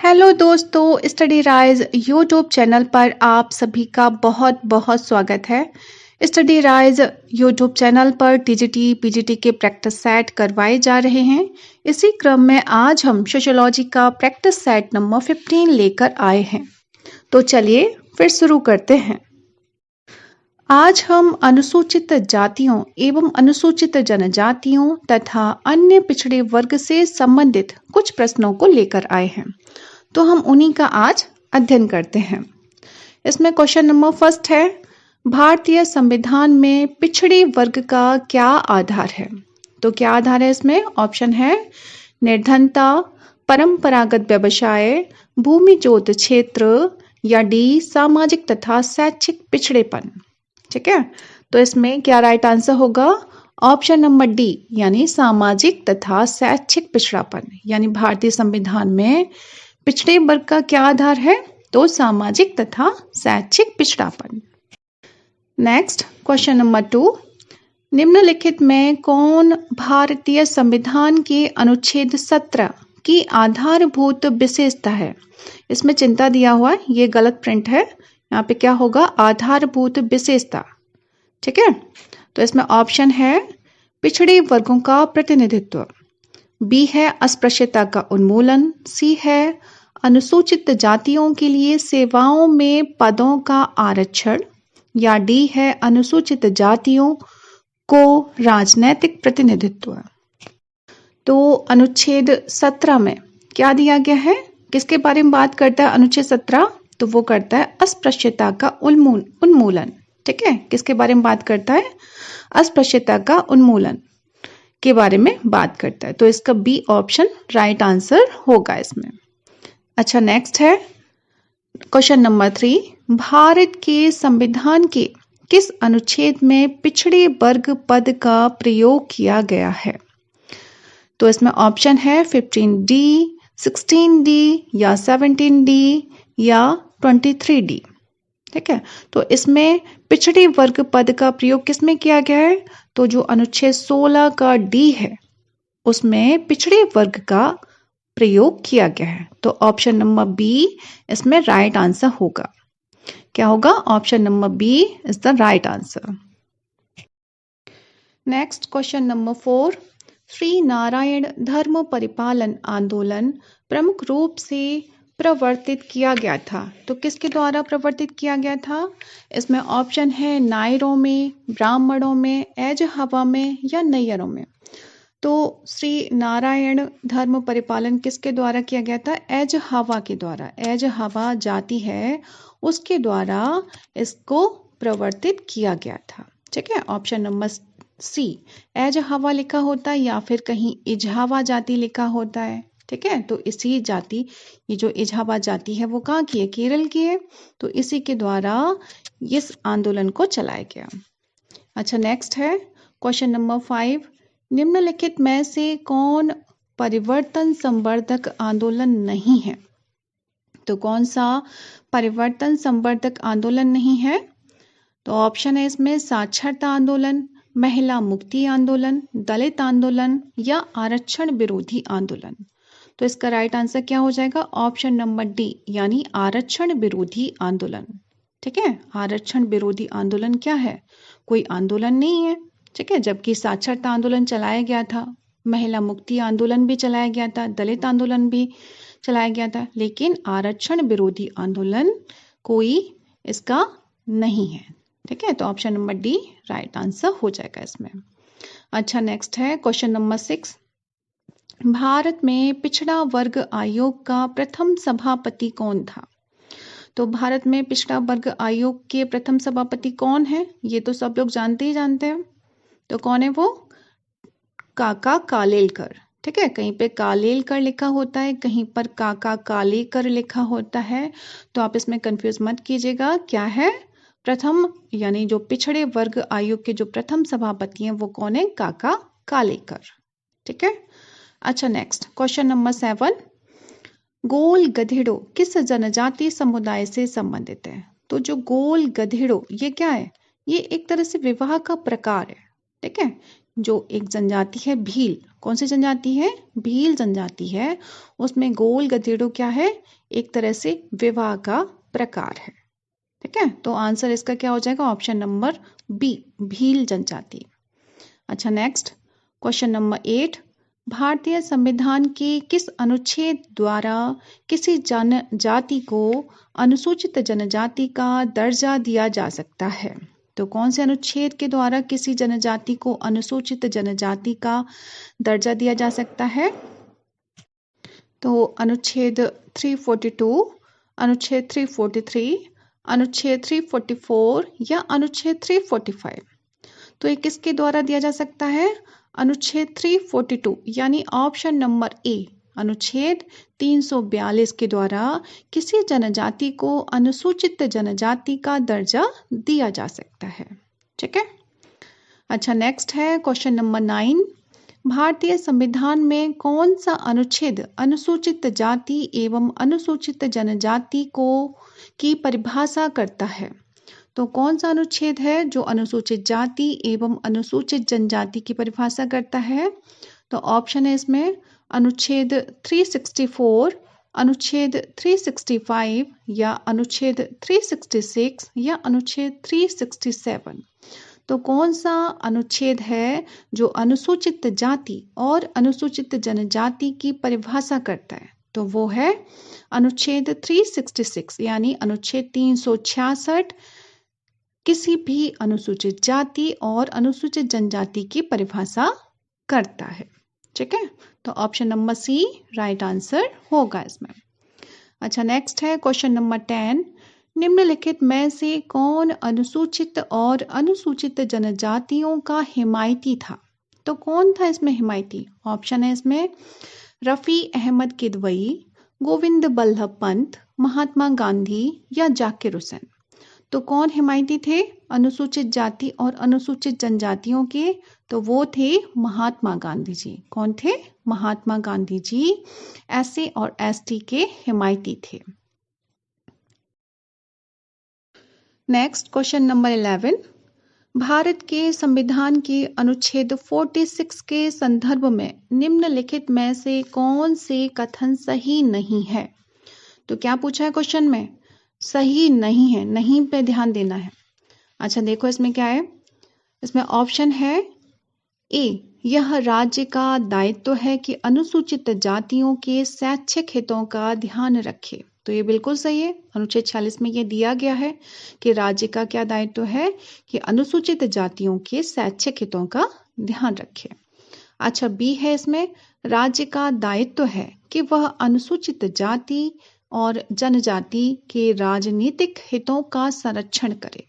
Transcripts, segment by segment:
Hello दोस्तों, study rise YouTube channel पर आप सभी का बहुत बहुत स्वागत है। स्टडी राइज यूट्यूब चैनल पर टीजीटी पीजीटी के प्रैक्टिस सेट करवाए जा रहे हैं। इसी क्रम में आज हम सोशियोलॉजी का प्रैक्टिस सेट नंबर 15 लेकर आए हैं। तो चलिए फिर शुरू करते हैं। आज हम अनुसूचित जातियों एवं अनुसूचित जनजातियों तथा अन्य पिछड़े वर्ग से संबंधित कुछ प्रश्नों को लेकर आए हैं, तो हम उन्हीं का आज अध्ययन करते हैं। इसमें क्वेश्चन नंबर फर्स्ट है, भारतीय संविधान में पिछड़े वर्ग का क्या आधार है? तो क्या आधार है इसमें? ऑप्शन है निर्धनता, परंपरागत व्यवसाय, भूमिजोत क्षेत्र या डी सामाजिक तथा शैक्षिक पिछड़ेपन। ठीक है, तो इसमें क्या राइट आंसर होगा? ऑप्शन नंबर डी यानी सामाजिक तथा शैक्षिक पिछड़ापन। यानी भारतीय संविधान में पिछड़े वर्ग का क्या आधार है? तो सामाजिक तथा शैक्षिक पिछड़ापन। नेक्स्ट क्वेश्चन नंबर 2, निम्नलिखित में कौन भारतीय संविधान के अनुच्छेद 17 की आधारभूत विशेषता है? इसमें चिंता दिया हुआ है, ये गलत प्रिंट है। यहाँ पे क्या होगा? आधारभूत विशेषता। ठीक है, तो इसमें ऑप्शन है पिछड़े वर्गों का प्रतिनिधित्व, बी है अस्पृश्यता का उन्मूलन, सी है अनुसूचित जातियों के लिए सेवाओं में पदों का आरक्षण, या डी है अनुसूचित जातियों को राजनैतिक प्रतिनिधित्व। तो अनुच्छेद 17 में क्या दिया गया है? किसके बारे में बात करता है अनुच्छेद 17? तो वो करता है अस्पृश्यता का उन्मूलन। ठीक है, किसके बारे में बात करता है? अस्पृश्यता का उन्मूलन के बारे में बात करता है। तो इसका बी ऑप्शन राइट आंसर होगा इसमें। अच्छा, नेक्स्ट है क्वेश्चन नंबर 3, भारत के संविधान के किस अनुच्छेद में पिछड़े वर्ग पद का प्रयोग किया गया है? तो इसमें ऑप्शन है 15D, 16D या 17D या 23D। ठीक है, तो इसमें पिछड़े वर्ग पद का प्रयोग किसमें किया गया है? तो जो अनुच्छेद 16 का डी है उसमें पिछड़े वर्ग का प्रयोग किया गया है। तो ऑप्शन नंबर बी इसमें राइट आंसर होगा। क्या होगा? Option number B is the right answer. Next question number 4, Shri Narayana Dharma Paripalana आंदोलन प्रमुख रूप से प्रवर्तित किया गया था। तो किसके द्वारा प्रवर्तित किया गया था? इसमें ऑप्शन है नायरों में, ब्राह्मणों में, एज हवा में या नैयरों में। तो श्री नारायण धर्म परिपालन किसके द्वारा किया गया था? एज हवा के द्वारा। एज हवा जाति है उसके द्वारा इसको प्रवर्तित किया गया था। ठीक है, ऑप्शन नंबर सी एज हवा लिखा होता है या फिर कहीं इजहावा जाति लिखा होता है। ठीक है, तो इसी जाति, ये जो इजहावा जाति है वो कहाँ की है? केरल की है। तो इसी के द्वारा इस आंदोलन को चलाया गया। अच्छा, नेक्स्ट है क्वेश्चन नंबर 5, निम्नलिखित में से कौन परिवर्तन संवर्धक आंदोलन नहीं है? तो कौन सा परिवर्तन संवर्धक आंदोलन नहीं है? तो ऑप्शन है इसमें साक्षरता आंदोलन, महिला मुक्ति आंदोलन, दलित आंदोलन या आरक्षण विरोधी आंदोलन। तो इसका राइट आंसर क्या हो जाएगा? ऑप्शन नंबर डी यानी आरक्षण विरोधी आंदोलन। ठीक है, आरक्षण विरोधी आंदोलन क्या है? कोई आंदोलन नहीं है। ठीक है, जबकि साक्षरता आंदोलन चलाया गया था, महिला मुक्ति आंदोलन भी चलाया गया था, दलित आंदोलन भी चलाया गया था, लेकिन आरक्षण विरोधी आंदोलन कोई इसका नहीं है। ठीक है, तो option number D right answer हो जाएगा इसमें। अच्छा, नेक्स्ट है क्वेश्चन नंबर 6, भारत में पिछड़ा वर्ग आयोग का प्रथम सभापति कौन था? तो भारत में पिछड़ा वर्ग आयोग के प्रथम सभापति कौन है? ये तो सब लोग जानते ही जानते हैं। तो कौन है वो? काका कालेलकर। ठीक है, कहीं पे कालेलकर लिखा होता है, कहीं पर काका कालेकर लिखा होता है, तो आप इसमें कंफ्यूज मत कीजिएगा। क्या है? प्रथम यानी जो पिछड़े वर्ग आयोग के जो प्रथम सभापति हैं वो कौन है? काका कालेकर। ठीक है, अच्छा, नेक्स्ट क्वेश्चन नंबर 7, गोल गधेड़ो किस जनजातीय समुदाय से संबंधित है? तो जो गोल गधेड़ो ये क्या है? ये एक तरह से विवाह का प्रकार है। ठीक है, जो एक जनजाति है भील, कौन सी जनजाति है? भील जनजाति है, उसमें गोल गधेड़ू क्या है? एक तरह से विवाह का प्रकार है। ठीक है, तो आंसर इसका क्या हो जाएगा? ऑप्शन नंबर बी, भील जनजाति। अच्छा, नेक्स्ट क्वेश्चन नंबर 8, भारतीय संविधान के किस अनुच्छेद द्वारा किसी जनजाति को अनुसूचित जनजाति का दर्जा दिया जा सकता है? तो कौन से अनुच्छेद के द्वारा किसी जनजाति को अनुसूचित जनजाति का दर्जा दिया जा सकता है? तो अनुच्छेद 342, अनुच्छेद 343, अनुच्छेद 344 या अनुच्छेद 345। तो ये किसके द्वारा दिया जा सकता है? अनुच्छेद 342 यानी ऑप्शन नंबर ए, अनुच्छेद 342 के द्वारा किसी जनजाति को अनुसूचित जनजाति का दर्जा दिया जा सकता है। ठीक है। अच्छा, नेक्स्ट है क्वेश्चन नंबर 9, भारतीय संविधान में कौन सा अनुच्छेद अनुसूचित जाति एवं अनुसूचित जनजाति को की परिभाषा करता है? तो कौन सा अनुच्छेद है जो अनुसूचित जाति एवं अनुसूचित जनजाति की परिभाषा करता है? तो ऑप्शन है इसमें अनुच्छेद 364, अनुच्छेद 365 या अनुच्छेद 366 या अनुच्छेद 367। तो कौन सा अनुच्छेद है जो अनुसूचित जाति और अनुसूचित जनजाति की परिभाषा करता है? तो वो है अनुच्छेद 366 यानी अनुच्छेद 366 किसी भी अनुसूचित जाति और अनुसूचित जनजाति की परिभाषा करता है। ठीक है, तो option number C right answer होगा इसमें। अच्छा, नेक्स्ट है क्वेश्चन नंबर 10, निम्नलिखित में से कौन अनुसूचित और अनुसूचित जनजातियों का हिमायती था? तो कौन था इसमें हिमायती? ऑप्शन है इसमें रफी अहमद किदवई, गोविंद बल्लभ पंत, महात्मा गांधी या जाकिर हुसैन। तो कौन हिमायती थे अनुसूचित जाति और अनुसूचित जनजातियों के? तो वो थे महात्मा गांधी जी। कौन थे? महात्मा गांधी जी एससी और एसटी के हिमायती थे। नेक्स्ट क्वेश्चन नंबर 11, भारत के संविधान के अनुच्छेद 46 के संदर्भ में निम्नलिखित में से कौन से कथन सही नहीं है? तो क्या पूछा है क्वेश्चन में? सही नहीं है, नहीं पे ध्यान देना है। अच्छा, देखो इसमें क्या है, इसमें ऑप्शन है ए, यह राज्य का दायित्व है कि अनुसूचित जातियों के शैक्षिक हितों का ध्यान रखे। तो ये बिल्कुल सही है, अनुच्छेद 46 में ये दिया गया है कि राज्य का क्या दायित्व है कि अनुसूचित जातियों के शैक्षिक हितों का ध्यान रखे। अच्छा, बी है इसमें राज्य का दायित्व है कि वह अनुसूचित जाति और जनजाति के राजनीतिक हितों का संरक्षण करे।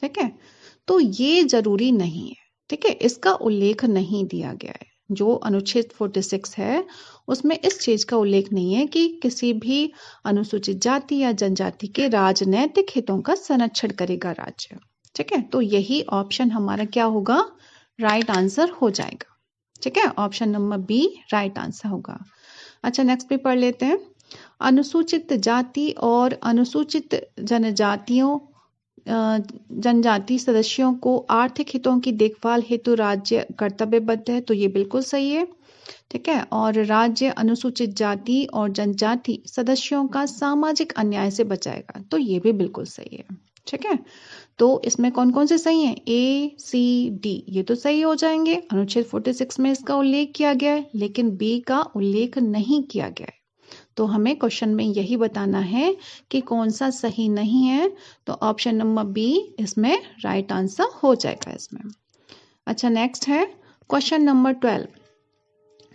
ठीक है, तो ये जरूरी नहीं है। ठीक है, इसका उल्लेख नहीं दिया गया है। जो अनुच्छेद 46 है उसमें इस चीज का उल्लेख नहीं है कि किसी भी अनुसूचित जाति या जनजाति के राजनैतिक हितों का संरक्षण करेगा राज्य। ठीक है, तो यही ऑप्शन हमारा क्या होगा? राइट आंसर हो जाएगा। ठीक है, option number B right answer होगा। अच्छा, नेक्स्ट पे पढ़ लेते हैं, अनुसूचित जाति और अनुसूचित जनजाति सदस्यों को आर्थिक हितों की देखभाल हेतु राज्य कर्तव्यबद्ध है। तो ये बिल्कुल सही है। ठीक है, और राज्य अनुसूचित जाति और जनजाति सदस्यों का सामाजिक अन्याय से बचाएगा। तो ये भी बिल्कुल सही है। ठीक है, तो इसमें कौन कौन से सही हैं? ए, सी, डी ये तो सही हो जाएंगे। अनुच्छेद 46 में इसका उल्लेख किया गया है, लेकिन बी का उल्लेख नहीं किया गया है। तो हमें क्वेश्चन में यही बताना है कि कौन सा सही नहीं है। तो ऑप्शन नंबर बी इसमें राइट आंसर हो जाएगा इसमें। अच्छा, नेक्स्ट है क्वेश्चन नंबर 12,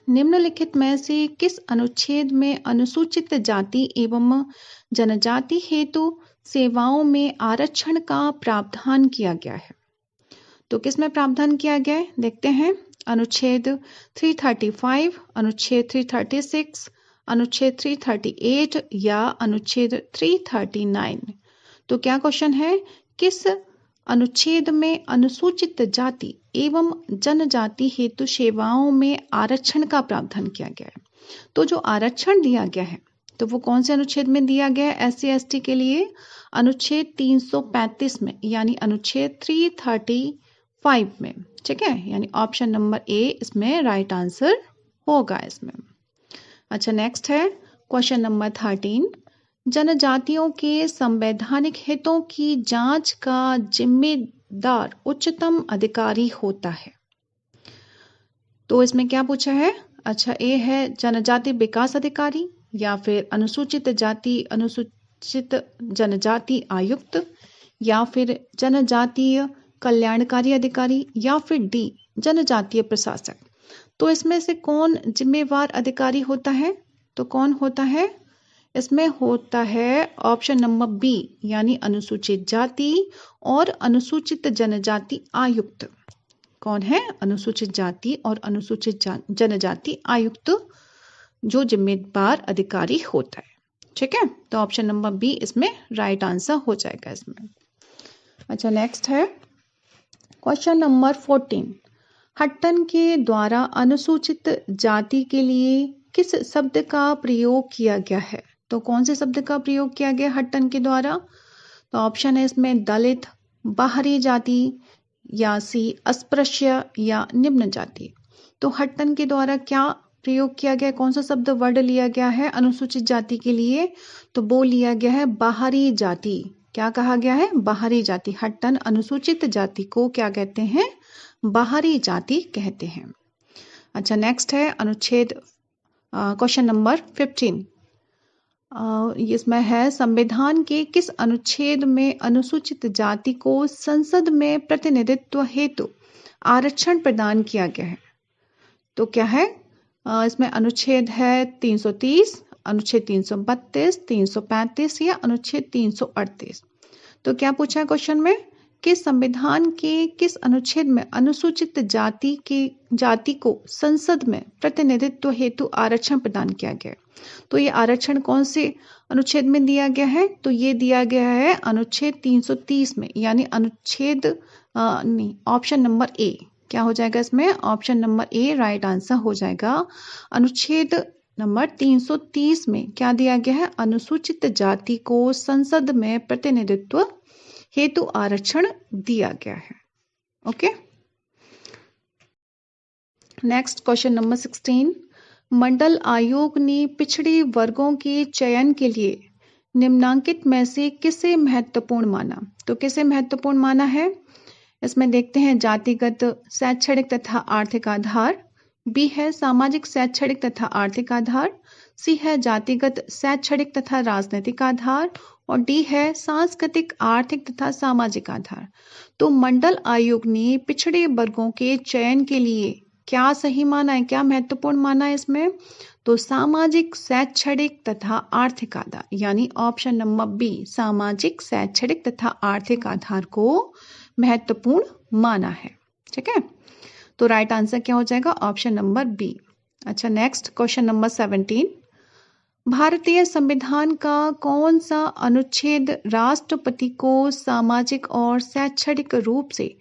निम्नलिखित में से किस अनुच्छेद में अनुसूचित जाति एवं जनजाति हेतु सेवाओं में आरक्षण का प्रावधान किया गया है? तो किस में प्रावधान किया गया है देखते हैं। अनुच्छेद 335, अनुच्छेद 336, अनुच्छेद 338 या अनुच्छेद 339। तो क्या क्वेश्चन है, किस अनुच्छेद में अनुसूचित जाति एवं जनजाति हेतु सेवाओं में आरक्षण का प्रावधान किया गया है? तो जो आरक्षण दिया गया है तो वो कौन से अनुच्छेद में दिया गया है एससी एसटी के लिए? अनुच्छेद 335 में, यानी अनुच्छेद 5 में। ठीक है, यानी ऑप्शन नंबर ए इसमें राइट आंसर होगा इसमें। अच्छा, नेक्स्ट है क्वेश्चन नंबर 13। जनजातियों के संवैधानिक हितों की जांच का जिम्मेदार उच्चतम अधिकारी होता है। तो इसमें क्या पूछा है? अच्छा, ए है जनजाति विकास अधिकारी, या फिर अनुसूचित जाति अनुसूचित जनजाति आयुक्त, या फिर जनजातीय कल्याणकारी अधिकारी, या फिर डी जनजातीय प्रशासक। तो इसमें से कौन जिम्मेवार अधिकारी होता है? तो कौन होता है? इसमें होता है ऑप्शन नंबर बी, यानी अनुसूचित जाति और अनुसूचित जनजाति आयुक्त। कौन है? अनुसूचित जाति और अनुसूचित जनजाति आयुक्त जो जिम्मेदार अधिकारी होता है। ठीक है, तो ऑप्शन नंबर बी इसमें राइट आंसर हो जाएगा इसमें। अच्छा, नेक्स्ट है क्वेश्चन नंबर 14। हट्टन के द्वारा अनुसूचित जाति के लिए किस शब्द का प्रयोग किया गया है? तो कौन से शब्द का प्रयोग किया गया हट्टन के द्वारा? तो ऑप्शन है इसमें दलित, बाहरी जाति, या सी अस्पृश्य, या निम्न जाति। तो हट्टन के द्वारा क्या प्रयोग किया गया? कौन सा शब्द वर्ड लिया गया है अनुसूचित जाति के लिए? तो वो लिया गया है बाहरी जाति। क्या कहा गया है? बाहरी जाति। हट्टन अनुसूचित जाति को क्या कहते हैं? बाहरी जाति कहते हैं। अच्छा, नेक्स्ट है अनुच्छेद क्वेश्चन नंबर 15। इसमें है संविधान के किस अनुच्छेद में अनुसूचित जाति को संसद में प्रतिनिधित्व हेतु आरक्षण प्रदान किया गया है? तो क्या है? इसमें अनुच्छेद है 330, अनुच्छेद 332, 335 या अनुच्छेद 338। तो क्या पूछा है क्वेश्चन में कि संविधान के किस अनुच्छेद में अनुसूचित जाति को संसद में प्रतिनिधित्व हेतु आरक्षण प्रदान किया गया है? तो ये आरक्षण कौन से अनुच्छेद में दिया गया है? तो ये दिया गया है अनुच्छेद 330 में, यानी अनुच्छेद ऑप्शन नंबर ए क्या हो जाएगा इसमें? Option number A right answer हो जाएगा। अनुच्छेद नंबर 330 में क्या दिया गया है? अनुसूचित जाति को संसद में प्रतिनिधित्व हेतु आरक्षण दिया गया है। Okay, next question number 16। मंडल आयोग ने पिछड़े वर्गों के चयन के लिए निम्नांकित में से किसे महत्वपूर्ण माना? तो किसे महत्वपूर्ण माना है? इसमें देखते हैं जातिगत, शैक्षणिक तथा आर्थिक आधार, बी है सामाजिक, शैक्षणिक तथा आर्थिक आधार, सी है जातिगत, शैक्षणिक तथा राजनीतिक आधार, और डी है सांस्कृतिक, आर्थिक तथा सामाजिक आधार। तो मंडल आयोग ने पिछड़े वर्गों के चयन के लिए क्या सही माना है, क्या महत्वपूर्ण माना है इसमें? तो सामाजिक, शैक्षणिक तथा आर्थिक आधार, यानी ऑप्शन नंबर बी सामाजिक, शैक्षणिक तथा आर्थिक आधार को महत्वपूर्ण माना है। ठीक है, तो राइट आंसर क्या हो जाएगा? Option number B. अच्छा, नेक्स्ट क्वेश्चन नंबर 17। भारतीय संविधान का कौन सा अनुच्छेद राष्ट्रपति को सामाजिक और शैक्षणिक रूप से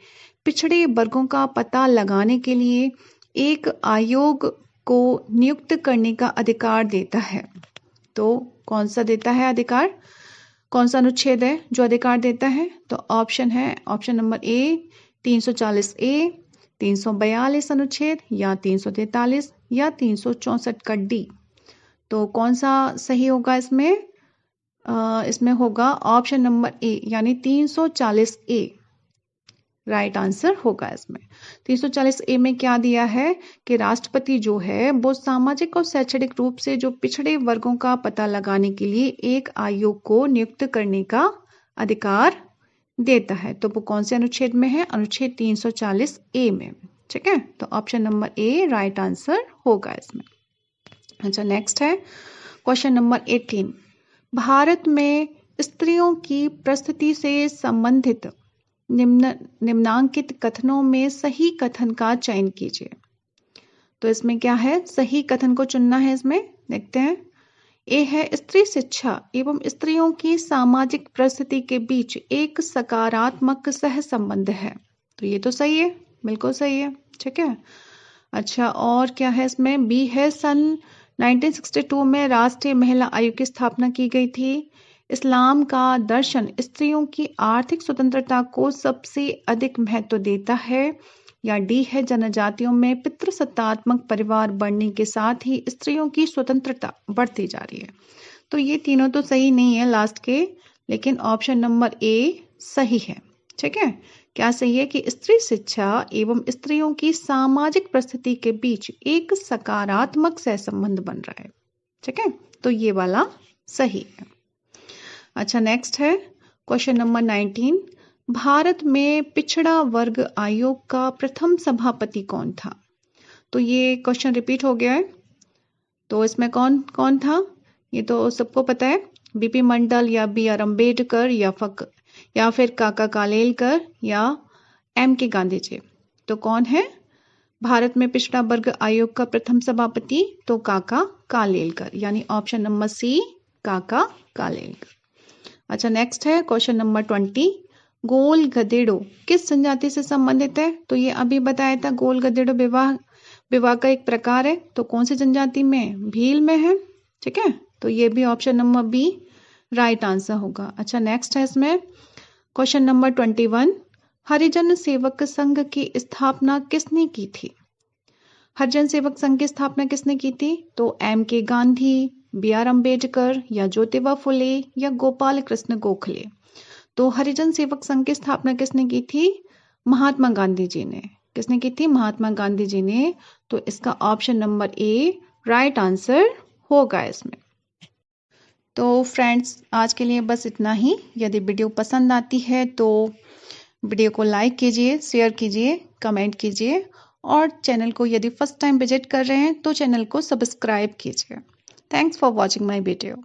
पिछड़े वर्गों का पता लगाने के लिए एक आयोग को नियुक्त करने का अधिकार देता है? तो कौन सा देता है अधिकार? कौन सा अनुच्छेद है जो अधिकार देता है? तो ऑप्शन है ऑप्शन नंबर ए 340 ए, 342 अनुच्छेद, या 343 या 364 का डी। तो कौन सा सही होगा इसमें? इसमें होगा ऑप्शन नंबर ए, यानी 340 ए राइट आंसर होगा इसमें। 340 ए में क्या दिया है कि राष्ट्रपति जो है वो सामाजिक और शैक्षणिक रूप से जो पिछड़े वर्गों का पता लगाने के लिए एक आयोग को नियुक्त करने का अधिकार देता है। तो वो कौन से अनुच्छेद में है? अनुच्छेद 340 ए में। ठीक है, तो option number A right answer होगा इसमें। अच्छा, नेक्स्ट है क्वेश्चन नंबर 18। भारत में स्त्रियों की प्रस्तुति से संबंधित निम्नांकित कथनों में सही कथन का चयन कीजिए। तो इसमें क्या है? सही कथन को चुनना है। इसमें देखते हैं, ए है स्त्री शिक्षा एवं स्त्रियों की सामाजिक परिस्थिति के बीच एक सकारात्मक सह संबंध है। तो ये तो सही है, बिल्कुल सही है। ठीक है, अच्छा, और क्या है इसमें? बी है सन 1962 में राष्ट्रीय महिला आयोग की स्थापना की गई थी। इस्लाम का दर्शन स्त्रियों की आर्थिक स्वतंत्रता को सबसे अधिक महत्व देता है, या डी है जनजातियों में पितृसत्तात्मक परिवार बढ़ने के साथ ही स्त्रियों की स्वतंत्रता बढ़ती जा रही है। तो ये तीनों तो सही नहीं है लास्ट के, लेकिन ऑप्शन नंबर ए सही है। ठीक है, क्या सही है कि स्त्री शिक्षा एवं स्त्रियों की सामाजिक परिस्थिति के बीच एक सकारात्मक सहसंबंध बन रहा है। ठीक है, तो ये वाला सही है। अच्छा, नेक्स्ट है क्वेश्चन नंबर 19। भारत में पिछड़ा वर्ग आयोग का प्रथम सभापति कौन था? तो ये क्वेश्चन रिपीट हो गया है। तो इसमें कौन कौन था ये तो सबको पता है, बीपी मंडल या बी आर अम्बेडकर या फिर काका कालेलकर या एम के गांधी जी। तो कौन है भारत में पिछड़ा वर्ग आयोग का प्रथम सभापति? तो काका कालेलकर, यानी ऑप्शन नंबर सी काका कालेलकर। अच्छा, नेक्स्ट है क्वेश्चन नंबर 20। गोल गधेड़ो किस जनजाति से संबंधित है? तो ये अभी बताया था, गोल गधेड़ो विवाह का एक प्रकार है। तो कौन सी जनजाति में? भील में है। ठीक है, तो ये भी option number B right answer होगा। अच्छा, नेक्स्ट है इसमें क्वेश्चन नंबर 21। हरिजन सेवक संघ की स्थापना किसने की थी? हरिजन सेवक संघ की स्थापना किसने की थी? तो एम के गांधी, बी आर अम्बेडकर या ज्योतिबा फुले या गोपाल कृष्ण गोखले। तो हरिजन सेवक संघ की स्थापना किसने की थी? महात्मा गांधी जी ने। किसने की थी? महात्मा गांधी जी ने। तो इसका option number A right answer होगा इसमें। तो फ्रेंड्स, आज के लिए बस इतना ही। यदि वीडियो पसंद आती है तो वीडियो को लाइक कीजिए, शेयर कीजिए, कमेंट कीजिए, और चैनल को यदि फर्स्ट टाइम विजिट कर रहे हैं तो चैनल को सब्सक्राइब कीजिए। Thanks for watching my video.